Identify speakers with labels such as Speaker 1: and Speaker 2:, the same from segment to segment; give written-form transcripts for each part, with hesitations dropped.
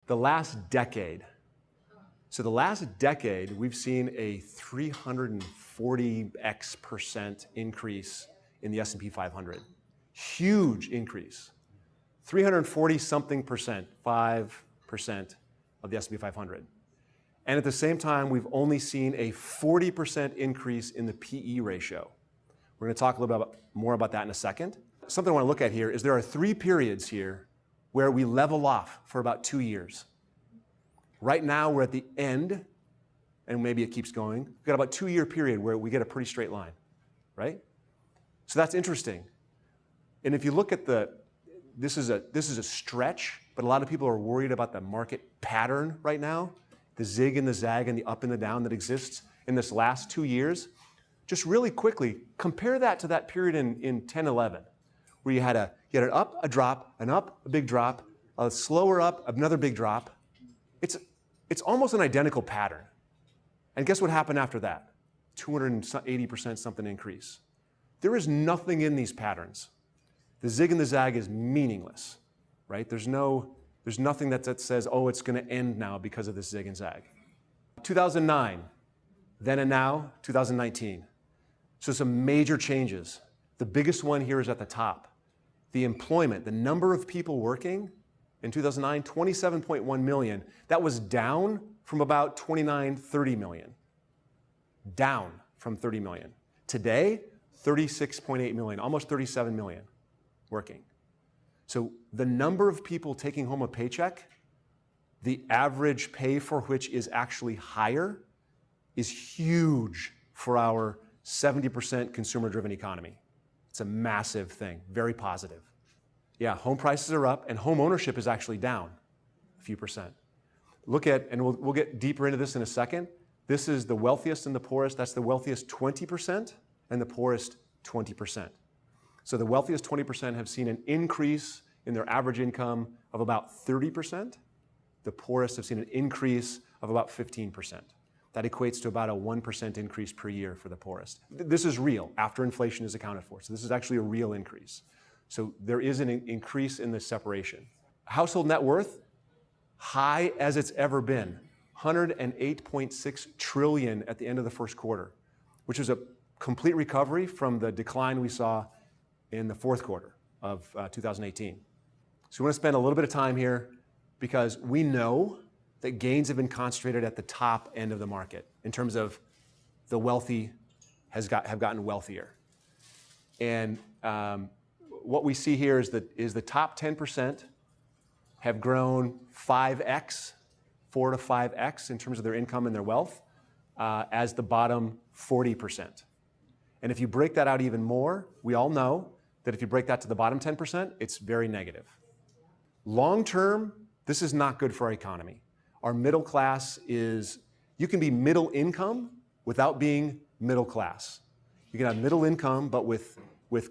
Speaker 1: The last decade. So the last decade, we've seen a 340x% increase in the S&P 500. Huge increase. 340 something percent, 5% of the S&P 500. And at the same time, we've only seen a 40% increase in the PE ratio. We're going to talk a little bit more about that in a second. Something I want to look at here is there are 3 periods here where we level off for about 2 years. Right now, we're at the end, and maybe it keeps going. We've got about a 2-year period where we get a pretty straight line, right? So that's interesting. And if you look at this is a stretch, but a lot of people are worried about the market pattern right now, the zig and the zag and the up and the down that exists in this last 2 years. Just really quickly, compare that to that period in 10-11, where you had an up, a drop, an up, a big drop, a slower up, another big drop. It's almost an identical pattern. And guess what happened after that? 280% something increase. There is nothing in these patterns. The zig and the zag is meaningless, right? There's nothing that says, oh, it's going to end now because of this zig and zag. 2009, then and now, 2019. So some major changes. The biggest one here is at the top. The employment, the number of people working in 2009, 27.1 million. That was down from about 29, 30 million. Down from 30 million. Today, 36.8 million, almost 37 million working. So the number of people taking home a paycheck, the average pay for which is actually higher, is huge for our 70% consumer-driven economy. It's a massive thing, very positive. Yeah, home prices are up, and home ownership is actually down a few percent. Look at, and we'll get deeper into this in a second. This is the wealthiest and the poorest. That's the wealthiest 20% and the poorest 20%. So the wealthiest 20% have seen an increase in their average income of about 30%. The poorest have seen an increase of about 15%. That equates to about a 1% increase per year for the poorest. This is real after inflation is accounted for. So this is actually a real increase. So there is an increase in this separation. Household net worth, high as it's ever been. 108.6 trillion at the end of the first quarter, which is a complete recovery from the decline we saw in the fourth quarter of 2018. So we want to spend a little bit of time here because we know that gains have been concentrated at the top end of the market in terms of the wealthy have gotten wealthier. And what we see here is the top 10% have grown 5x, 4 to 5x in terms of their income and their wealth, as the bottom 40%. And if you break that out even more, we all know that if you break that to the bottom 10%, it's very negative. Long term, this is not good for our economy. Our middle class you can be middle income without being middle class. You can have middle income, but with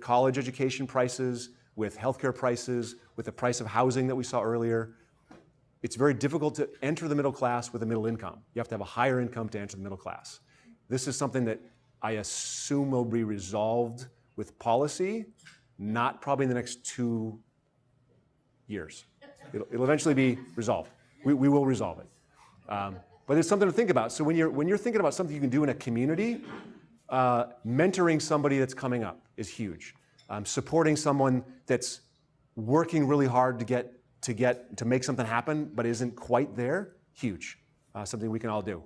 Speaker 1: college education prices, with healthcare prices, with the price of housing that we saw earlier, it's very difficult to enter the middle class with a middle income. You have to have a higher income to enter the middle class. This is something that I assume will be resolved with policy, not probably in the next 2 years. It'll eventually be resolved. We will resolve it. But it's something to think about. So when you're thinking about something you can do in a community, mentoring somebody that's coming up is huge. Supporting someone that's working really hard to make something happen but isn't quite there, huge. Something we can all do.